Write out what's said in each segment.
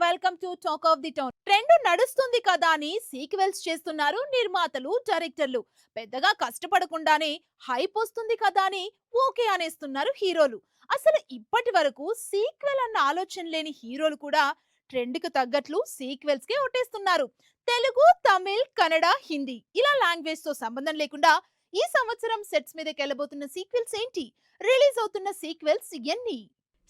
Welcome to talk of the town. Trend నడుస్తుంది కదా అని సీక్వెల్స్ చేస్తున్నారు నిర్మాతలు, డైరెక్టర్లు. పెద్దగా కష్టపడకుండానే హైప్ వస్తుంది కదా అని ఓకే అనేస్తున్నారు హీరోలు. అసలు ఇప్పటి వరకు సీక్వెల్ అన్న ఆలోచన లేని హీరోలు కూడా ట్రెండ్ కు తగ్గట్లు సీక్వెల్స్ కే ఒట్టేస్తున్నారు. తెలుగు, తమిళ్, కన్నడ, హిందీ ఇలా లాంగ్వేజ్ తో సంబంధం లేకుండా ఈ సంవత్సరం సెట్స్ మీదకి వెళ్ళబోతున్న సీక్వెల్స్ ఏంటి? రిలీజ్ అవుతున్న సీక్వెల్స్ ఎన్ని?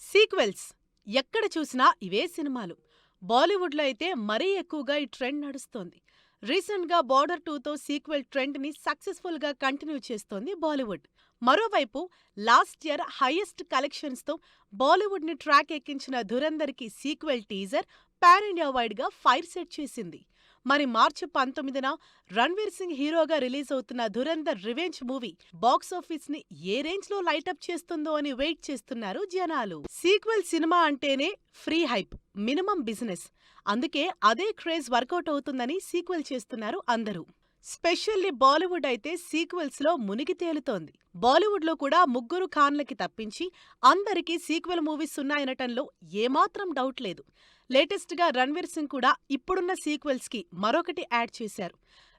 సీక్వెల్స్ ఎక్కడ చూసినా ఇవే సినిమాలు. బాలీవుడ్లో అయితే మరీ ఎక్కువగా ఈ ట్రెండ్ నడుస్తోంది. రీసెంట్గా బార్డర్ 2తో సీక్వెల్ ట్రెండ్ని సక్సెస్ఫుల్గా కంటిన్యూ చేస్తోంది బాలీవుడ్. మరోవైపు లాస్ట్ ఇయర్ హైయెస్ట్ కలెక్షన్స్తో బాలీవుడ్ని ట్రాక్ ఎక్కించిన ధురంధర్కి సీక్వెల్ టీజర్ పాన్ ఇండియా వైడ్గా ఫైర్ సెట్ చేసింది. మరి మార్చి 19న రణ్వీర్ సింగ్ హీరోగా రిలీజ్ అవుతున్న ధురంధర్ రివెంజ్ మూవీ బాక్సాఫీస్ ని ఏ రేంజ్ లో లైటప్ చేస్తుందో అని వెయిట్ చేస్తున్నారు జనాలు. సీక్వెల్ సినిమా అంటేనే ఫ్రీ హైప్, మినిమం బిజినెస్. అందుకే అదే క్రేజ్ వర్కౌట్ అవుతుందని సీక్వెల్ చేస్తున్నారు అందరూ. స్పెషల్లీ బాలీవుడ్ అయితే సీక్వెల్స్ లో మునిగి తేలుతోంది. బాలీవుడ్ లో కూడా ముగ్గురు ఖాన్లకి తప్పించి అందరికీ సీక్వెల్ మూవీస్ ఉన్నాయనటంలో ఏమాత్రం డౌట్ లేదు. లేటెస్ట్ గా రణ్వీర్ సింగ్ కూడా ఇప్పుడున్న సీక్వెల్స్ కి మరొకటి యాడ్ చేశారు.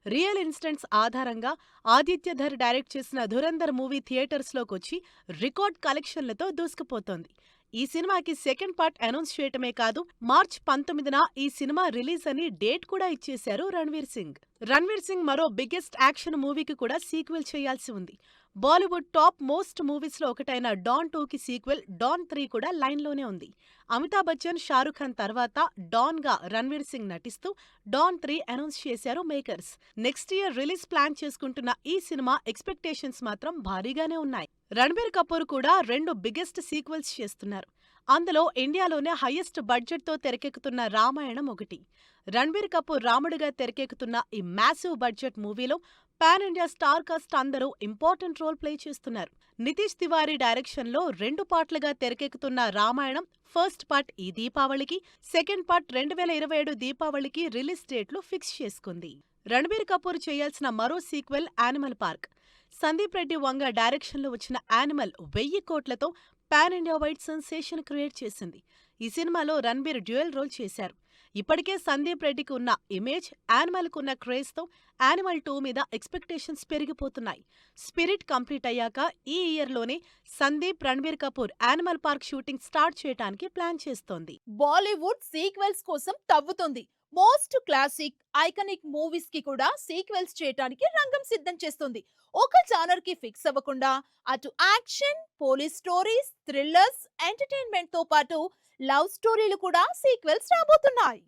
రియల్ ఇన్సిడెంట్స్ ఆధారంగా ఆదిత్య ధర్ డైరెక్ట్ చేసిన ధురంధర్ మూవీ థియేటర్స్ లోకొచ్చి రికార్డ్ కలెక్షన్లతో దూసుకుపోతోంది. ఈ సినిమాకి సెకండ్ పార్ట్ అనౌన్స్ చేయటమే కాదు, మార్చ్ 19న ఈ సినిమా రిలీజ్ అని డేట్ కూడా ఇచ్చేశారు రణ్వీర్ సింగ్. రణ్వీర్ సింగ్ మరో బిగ్గెస్ట్ యాక్షన్ మూవీకి కూడా సీక్వెల్ చేయాల్సి ఉంది. బాలీవుడ్ టాప్ మోస్ట్ మూవీస్ లో ఒకటైన డాన్ 2కి సీక్వెల్ డాన్ 3 కూడా లైన్లోనే ఉంది. అమితాబ్ బచ్చన్, షారుఖ్ ఖాన్ తర్వాత డాన్ గా రణ్వీర్ సింగ్ నటిస్తూ డాన్ 3 అనౌన్స్ చేశారు makers. Next year release plan చేసుకుంటున్న ఈ సినిమా ఎక్స్పెక్టేషన్స్ మాత్రం భారీగానే ఉన్నాయి. రణ్బీర్ కపూర్ కూడా 2 బిగ్గెస్ట్ సీక్వెల్స్ చేస్తున్నారు. అందులో ఇండియాలోనే హైయెస్ట్ బడ్జెట్ తో తెరకెక్కుతున్న రామాయణం ఒకటి. రణ్బీర్ కపూర్ రాముడిగా తెరకెక్కుతున్న ఈ మ్యాసివ్ బడ్జెట్ మూవీలో పాన్ ఇండియా స్టార్ కాస్ట్ అందరూ ఇంపార్టెంట్ రోల్ ప్లే చేస్తున్నారు. నితీష్ తివారీ డైరెక్షన్ లో 2 పార్ట్లుగా తెరకెక్కుతున్న రామాయణం ఫస్ట్ పార్ట్ ఈ దీపావళికి, సెకండ్ పార్ట్ 2027 దీపావళికి రిలీజ్ డేట్లు ఫిక్స్ చేసుకుంది. రణ్బీర్ కపూర్ చేయాల్సిన మరో sequel Animal Park. Sandeep Reddy Vanga డైరెక్షన్లో వచ్చిన యానిమల్ 1000 కోట్లతో pan India wide sensation create చేసింది. ఈ సినిమాలో రణ్బీర్ డ్యూయల్ రోల్ చేశారు. ఇప్పటికే సందీప్ రెడ్డికి ఉన్న ఇమేజ్, యానిమల్ కున్న క్రేజ్ తో యానిమల్ 2 మీద ఎక్స్పెక్టేషన్స్ పెరిగిపోతున్నాయి. స్పిరిట్ కంప్లీట్ అయ్యాక ఈ ఇయర్లోనే Sandeep, Ranbir Kapoor Animal Park shooting start చేయడానికి ప్లాన్ చేస్తోంది. బాలీవుడ్ సీక్వెల్స్ కోసం తవ్వుతోంది. మోస్ట్ క్లాసిక్, ఐకానిక్ మూవీస్ కి కూడా సీక్వెల్స్ చేయడానికి రంగం సిద్ధం చేస్తుంది. ఒక జానర్ కి ఫిక్స్ అవ్వకుండా అటు action, police stories, thrillers, entertainment తో పాటు లవ్ స్టోరీలు కూడా సీక్వెల్స్ రాబోతున్నాయి.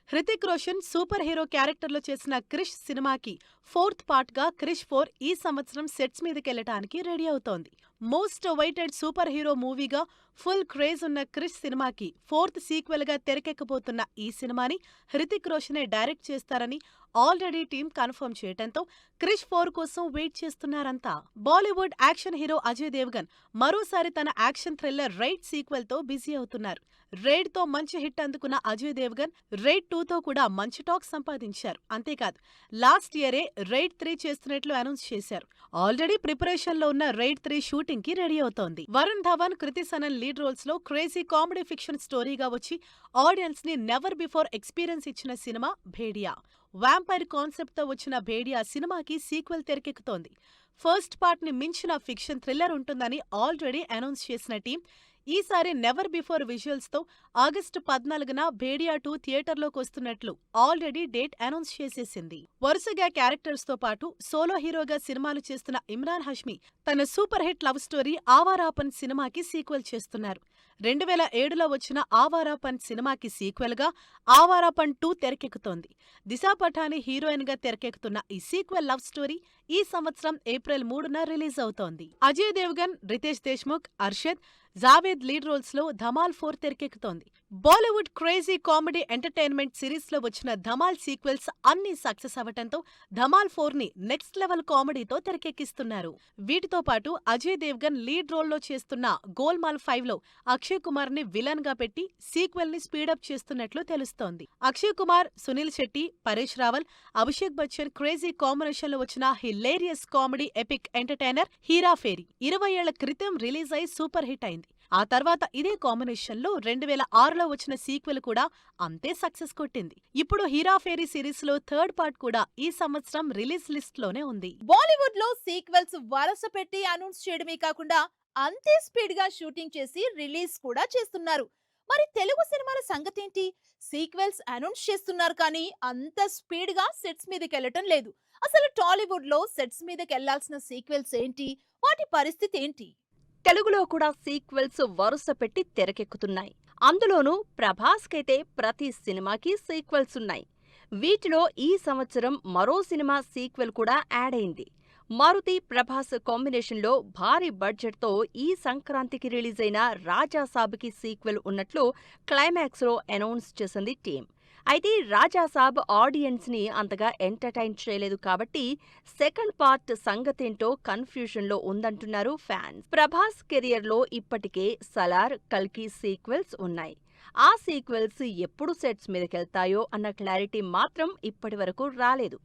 హృతిక్ రోషన్ సూపర్ హీరో క్యారెక్టర్లో చేసిన క్రిష్ సినిమాకి 4th పార్ట్ గా క్రిష్ 4 ఈ సంవత్సరం సెట్స్ మీదకెళ్లటానికి రెడీ అవుతోంది. మోస్ట్ అవైటెడ్ సూపర్ హీరో మూవీగా ఫుల్ క్రేజ్ ఉన్న క్రిష్ సినిమాకి 4th సీక్వెల్ గా తెరకెక్కబోతున్న ఈ సినిమాని హృతిక్ రోషనే డైరెక్ట్ చేస్తారని ఆల్రెడీ టీం కన్ఫర్మ్ చేయటంతో క్రిష్ 4 కోసం వెయిట్ చేస్తున్నారంతా. బాలీవుడ్ యాక్షన్ హీరో అజయ్ దేవ్గన్ మరోసారి తన యాక్షన్ థ్రిల్లర్ రైడ్ సీక్వెల్ తో బిజీ అవుతున్నారు. రైడ్ తో మంచి హిట్ అందుకున్న అజయ్ దేవ్గన్ రైడ్ 2తో కూడా మంచి టాక్ సంపాదించారు. అంతేకాదు లాస్ట్ ఇయరే రైడ్ 3 చేస్తున్నట్లు అనౌన్స్ చేశారు. ఆల్రెడీ ప్రిపరేషన్ లో ఉన్న రైడ్ 3 షూటింగ్ కి రెడీ అవుతోంది. వరుణ్ ధవన్, కృతి సనన్ లీడ్ రోల్స్ లో క్రేజీ కామెడీ ఫిక్షన్ స్టోరీగా వచ్చి ఆడియన్స్ ని నెవర్ బిఫోర్ ఎక్స్పీరియన్స్ ఇచ్చిన సినిమా భేడియా. వ్యాంపైర్ కాన్సెప్ట్ తో వచ్చిన భేడియా సినిమాకి సీక్వెల్ తెరకెక్కుతోంది. ఫస్ట్ పార్ట్ ని మించిన ఫిక్షన్ థ్రిల్లర్ ఉంటుందని ఆల్రెడీ అనౌన్స్ చేసిన టీం ఈసారి నెవర్ బిఫోర్ విజువల్స్ తో ఆగస్టు 14న భేడియా 2 థియేటర్లోకి వస్తున్నట్లు ఆల్రెడీ డేట్ అనౌన్స్ చేసేసింది. వరుసగా క్యారెక్టర్స్ తో పాటు సోలో హీరోగా సినిమాలు చేస్తున్న ఇమ్రాన్ హష్మీ తన సూపర్ హిట్ లవ్ స్టోరీ ఆవారాపన్ సినిమాకి సీక్వెల్ చేస్తున్నారు. 2007లో వచ్చిన ఆవారాపన్ సినిమాకి సీక్వెల్ గా ఆవారాపన్ 2 తెరకెక్కుతోంది. దిశా పఠాని హీరోయిన్ గా తెరకెక్కుతున్న ఈ సీక్వెల్ లవ్ స్టోరీ ఈ సంవత్సరం ఏప్రిల్ 3న రిలీజ్ అవుతోంది. అజయ్ దేవ్గన్, రితేష్ దేశ్ముఖ్, అర్షద్, జావేద్ లీడ్ రోల్స్ లో ధమాల్ 4 తెరకెక్కుతోంది. Bollywood crazy comedy entertainment series లో వచ్చిన ధమాల్ సీక్వెల్స్ అన్ని సక్సెస్ అవటంతో ధమాల్ 4 ని నెక్స్ట్ లెవెల్ కామెడీతో తెరకెక్కిస్తున్నారు. వీటితో పాటు అజయ్ దేవ్గన్ లీడ్ రోల్ లో చేస్తున్న గోల్మాల్ 5లో అక్షయ్ కుమార్ ని విలన్ గా పెట్టి సీక్వెల్ ని స్పీడప్ చేస్తున్నట్లు తెలుస్తోంది. అక్షయ్ కుమార్, సునీల్ శెట్టి, పరేష్ రావల్, అభిషేక్ బచ్చన్ క్రేజీ కాంబినేషన్ లో వచ్చిన hilarious comedy epic entertainer Hera Pheri 20 ఏళ్ల క్రితం రిలీజ్ అయి సూపర్ హిట్ అయింది. ఆ తర్వాత ఇదే కాంబినేషన్లో 2006లో వచ్చిన సీక్వెల్ కూడా అంతే సక్సెస్ కొట్టింది. ఇప్పుడు హీరా ఫేరీ సిరీస్లో థర్డ్ పార్ట్ కూడా ఈ సంవత్సరం రిలీజ్ లిస్ట్లోనే ఉంది. బాలీవుడ్ లో సీక్వెల్స్ వరుస పెట్టి అనౌన్స్ చేయడమే కాకుండా అంతే స్పీడ్ గా షూటింగ్ చేసి రిలీజ్ కూడా చేస్తున్నారు. మరి తెలుగు సినిమాల సంగతేంటి? సీక్వెల్స్ అనౌన్స్ చేస్తున్నారు కానీ అంత స్పీడ్ గా సెట్స్ మీదకి వెళ్ళటం లేదు. అసలు టాలీవుడ్ లో సెట్స్ మీదకి వెళ్లాల్సిన సీక్వెల్స్ ఏంటి? వాటి పరిస్థితి ఏంటి? తెలుగులో కూడా సీక్వెల్స్ వరుస పెట్టి తెరకెక్కుతున్నాయి. అందులోనూ ప్రభాస్కైతే ప్రతి సినిమాకి సీక్వెల్స్ ఉన్నాయి. వీటిలో ఈ సంవత్సరం మరో సినిమా సీక్వెల్ కూడా యాడ్ అయింది. మారుతి ప్రభాస్ కాంబినేషన్లో భారీ బడ్జెట్తో ఈ సంక్రాంతికి రిలీజ్ అయిన రాజాసాబ్కి సీక్వెల్ ఉన్నట్లు క్లైమాక్స్లో అనౌన్స్ చేసింది టీం. అయితే రాజాసాబ్ ఆడియన్స్ ని అంతగా ఎంటర్టైన్ చేయలేదు కాబట్టి సెకండ్ పార్ట్ సంగతేంటో కన్ఫ్యూజన్ లో ఉందంటున్నారు ఫ్యాన్స్. ప్రభాస్ కెరియర్ లో ఇప్పటికే సలార్, కల్కి సీక్వెల్స్ ఉన్నాయి. ఆ సీక్వెల్స్ ఎప్పుడు సెట్స్ మీదకెళ్తాయో అన్న క్లారిటీ మాత్రం ఇప్పటివరకు రాలేదు.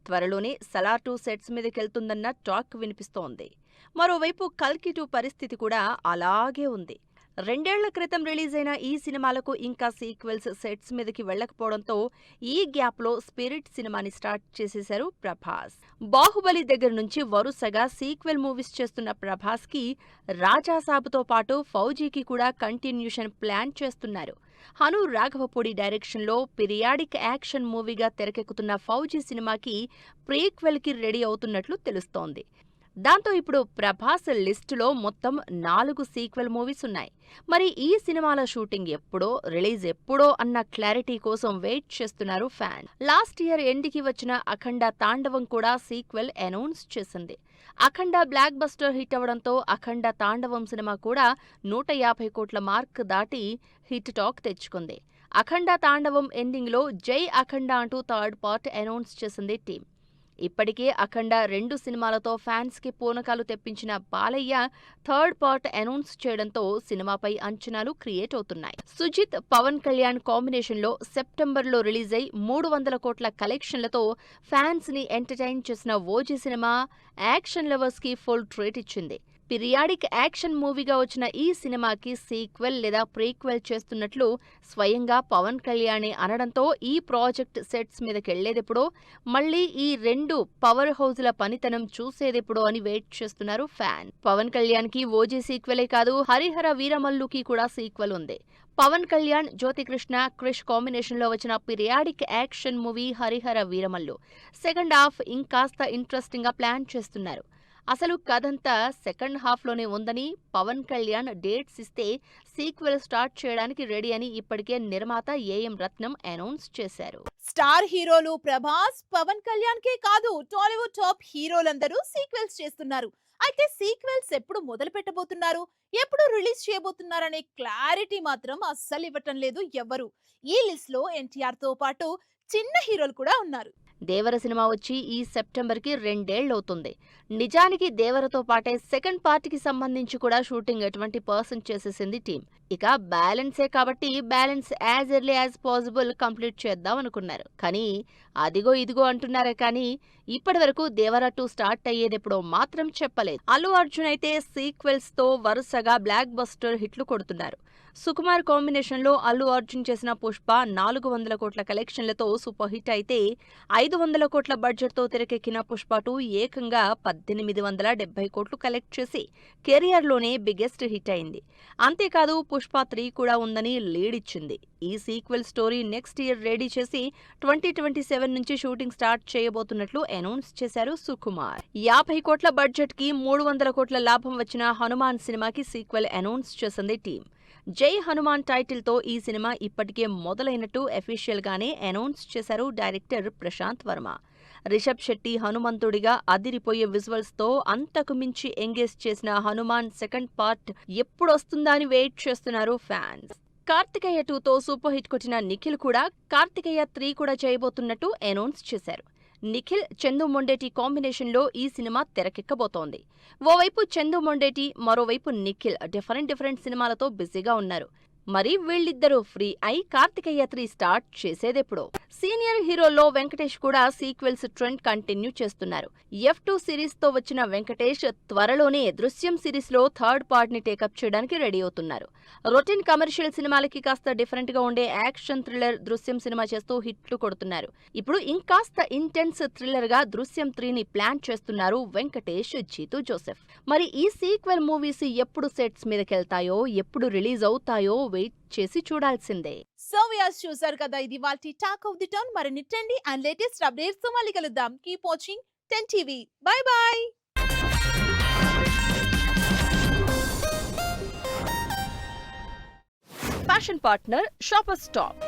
త్వరలోనే సలార్ 2 సెట్స్ మీదకెళ్తుందన్న టాక్ వినిపిస్తోంది. మరోవైపు కల్కి 2 పరిస్థితి కూడా అలాగే ఉంది. 2 ఏళ్ల క్రితం రిలీజ్ అయిన ఈ సినిమాలకు ఇంకా సీక్వెల్స్ సెట్స్ మీదకి వెళ్లకపోవడంతో ఈ గ్యాప్లో స్పిరిట్ సినిమాని స్టార్ట్ చేసేశారు ప్రభాస్. బాహుబలి దగ్గర నుంచి వరుసగా సీక్వెల్ మూవీస్ చేస్తున్న ప్రభాస్కి రాజాసాబ్తో పాటు ఫౌజీకి కూడా కంటిన్యూషన్ ప్లాన్ చేస్తున్నారు. హను రాఘవపూడి డైరెక్షన్లో పీరియాడిక్ యాక్షన్ మూవీగా తెరకెక్కుతున్న ఫౌజీ సినిమాకి ప్రీక్వెల్కి రెడీ అవుతున్నట్లు తెలుస్తోంది. దాంతో ఇప్పుడు ప్రభాస్ లిస్టులో మొత్తం 4 సీక్వెల్ మూవీస్ ఉన్నాయి. మరి ఈ సినిమాల షూటింగ్ ఎప్పుడో, రిలీజ్ ఎప్పుడో అన్న క్లారిటీ కోసం వెయిట్ చేస్తున్నారు ఫ్యాన్. లాస్ట్ ఇయర్ ఎండ్కి వచ్చిన అఖండ తాండవం కూడా సీక్వెల్ అనౌన్స్ చేసింది. అఖండ బ్లాక్ బస్టర్ హిట్ అవడంతో అఖండ తాండవం సినిమా కూడా 150 కోట్ల మార్క్ దాటి హిట్ టాక్ తెచ్చుకుంది. అఖండ తాండవం ఎండింగ్లో జై అఖండ అంటూ థర్డ్ పార్ట్ అనౌన్స్ చేసింది టీం. ఇప్పటికే అఖండ 2 సినిమాలతో ఫ్యాన్స్ కి పూనకాలు తెప్పించిన బాలయ్య థర్డ్ పార్ట్ అనౌన్స్ చేయడంతో సినిమాపై అంచనాలు క్రియేట్ అవుతున్నాయి. సుజిత్, పవన్ కళ్యాణ్ కాంబినేషన్లో సెప్టెంబర్లో రిలీజ్ అయి 300 కోట్ల కలెక్షన్లతో ఫ్యాన్స్ ని ఎంటర్టైన్ చేసిన ఓజీ సినిమా యాక్షన్ లవర్స్ కి ఫుల్ ట్రీట్ ఇచ్చింది. పీరియాడిక్ యాక్షన్ మూవీగా వచ్చిన ఈ సినిమాకి సీక్వెల్ లేదా ప్రీక్వెల్ చేస్తున్నట్లు స్వయంగా పవన్ కళ్యాణే అనడంతో ఈ ప్రాజెక్ట్ సెట్స్ మీదకెళ్లేదెప్పుడో, మళ్లీ ఈ 2 పవర్ హౌజ్ల పనితనం చూసేదెప్పుడో అని వెయిట్ చేస్తున్నారు ఫ్యాన్. పవన్ కళ్యాణ్కి ఓజీ సీక్వెలే కాదు, హరిహర వీరమల్లుకి కూడా సీక్వెల్ ఉంది. పవన్ కళ్యాణ్, జ్యోతికృష్ణ, క్రిష్ కాంబినేషన్లో వచ్చిన periodic action movie Harihara Veeramallu second half ఇంకాస్త ఇంట్రెస్టింగ్గా ప్లాన్ చేస్తున్నారు. అసలు కథంతా సెకండ్ హాఫ్లోనే ఉందని, పవన్ కళ్యాణ్ డేట్స్ ఇస్తే సీక్వెల్ స్టార్ట్ చేయడానికి రెడీ అని ఇప్పటికే నిర్మాత ఏఎం రత్నం అనౌన్స్ చేశారు. స్టార్ హీరోలు ప్రభాస్, పవన్ కళ్యాణ్ కే కాదు, టాలీవుడ్ టాప్ హీరోలందరూ సీక్వెల్స్ చేస్తున్నారు. అయితే సీక్వెల్స్ ఎప్పుడు మొదలు పెట్టబోతున్నారు, ఎప్పుడు రిలీజ్ చేయబోతున్నారనే క్లారిటీ మాత్రం అస్సలు ఇవ్వటం లేదు ఎవ్వరు. ఈ లిస్ట్ లో ఎన్టీఆర్ తో పాటు చిన్న హీరోలు కూడా ఉన్నారు. దేవర సినిమా వచ్చి ఈ సెప్టెంబర్కి 2 ఏళ్లవుతుంది. నిజానికి దేవరతో పాటే సెకండ్ పార్ట్కి సంబంధించి కూడా షూటింగ్ 20% చేసేసింది టీం. ఇక బ్యాలెన్సే కాబట్టి balance as early as possible complete చేద్దాం అనుకున్నారు. కానీ అదిగో ఇదిగో అంటున్నారే కానీ ఇప్పటి వరకు దేవర 2 స్టార్ట్ అయ్యేదెప్పుడో మాత్రం చెప్పలేదు. అల్లు అర్జున్ అయితే సీక్వెల్స్ తో వరుసగా బ్లాక్ బస్టర్ హిట్లు కొడుతున్నారు. సుకుమార్ కాంబినేషన్లో అల్లు అర్జున్ చేసిన పుష్ప 400 కోట్ల కలెక్షన్లతో సూపర్ హిట్ అయితే 500 కోట్ల బడ్జెట్తో తెరకెక్కిన పుష్ప 2 ఏకంగా 1870 కోట్లు కలెక్ట్ చేసి కెరియర్లోనే బిగ్గెస్ట్ హిట్ అయింది. అంతేకాదు పుష్ప 3 కూడా ఉందని లీడ్ ఇచ్చింది. ఈ sequel story next year ready చేసి 2027 నుంచి షూటింగ్ స్టార్ట్ చేయబోతున్నట్లు అనౌన్స్ చేశారు సుకుమార్. 50 కోట్ల బడ్జెట్కి 300 కోట్ల లాభం వచ్చిన హనుమాన్ సినిమాకి సీక్వెల్ అనౌన్స్ చేసింది టీం. జై హనుమాన్ టైటిల్తో ఈ సినిమా ఇప్పటికే మొదలైనట్టు అఫీషియల్ గానే అనౌన్స్ చేశారు డైరెక్టర్ ప్రశాంత్ వర్మ. రిషబ్ శెట్టి హనుమంతుడిగా అదిరిపోయే విజువల్స్ తో అంతకు మించి ఎంగేజ్ చేసిన హనుమాన్ సెకండ్ పార్ట్ ఎప్పుడొస్తుందా అని వెయిట్ చేస్తున్నారు ఫ్యాన్స్. కార్తికేయ 2తో సూపర్ హిట్ కొట్టిన నిఖిల్ కూడా కార్తికేయ 3 కూడా చేయబోతున్నట్టు అనౌన్స్ చేశారు. నిఖిల్, చందు మొండేటి కాంబినేషన్లో ఈ సినిమా తెరకెక్కబోతోంది. ఓవైపు చందు మొండేటి, మరోవైపు నిఖిల్ డిఫరెంట్ సినిమాలతో బిజీగా ఉన్నారు. మరి వీళ్ళిద్దరూ ఫ్రీ అయి కార్తికేయ 3 స్టార్ట్ చేసేదెప్పుడో. సీనియర్ హీరోల్లో వెంకటేష్ కూడా సీక్వెల్స్ ట్రెండ్ కంటిన్యూ చేస్తున్నారు. F2 సిరీస్ తో వచ్చిన వెంకటేష్ త్వరలోనే దృశ్యం సిరీస్ లో థర్డ్ పార్ట్ ని టేకప్ చేయడానికి రెడీ అవుతున్నారు. రొటీన్ కమర్షియల్ సినిమాలకి కాస్త డిఫరెంట్ గా ఉండే యాక్షన్ థ్రిల్లర్ దృశ్యం సినిమా చేస్తూ హిట్లు కొడుతున్నారు. ఇప్పుడు ఇంకాస్త ఇంటెన్స్ థ్రిల్లర్ గా దృశ్యం 3 ని ప్లాన్ చేస్తున్నారు వెంకటేష్, జీతూ జోసెఫ్. మరి ఈ సీక్వెల్ మూవీస్ ఎప్పుడు సెట్స్ మీదకెళ్తాయో, ఎప్పుడు రిలీజ్ అవుతాయో వెయిట్ చేసి చూడాల్సిందే. సో వ్యూయర్స్, చూసారు కదా, ఇది వాటి టాక్ ఆఫ్ ది టౌన్. మరిన్ని ట్రెండీ అండ్ లేటెస్ట్ అప్డేట్స్ తో మళ్ళీ కలుద్దాం. Keep watching 10 TV. By by. Fashion partner shopper stop.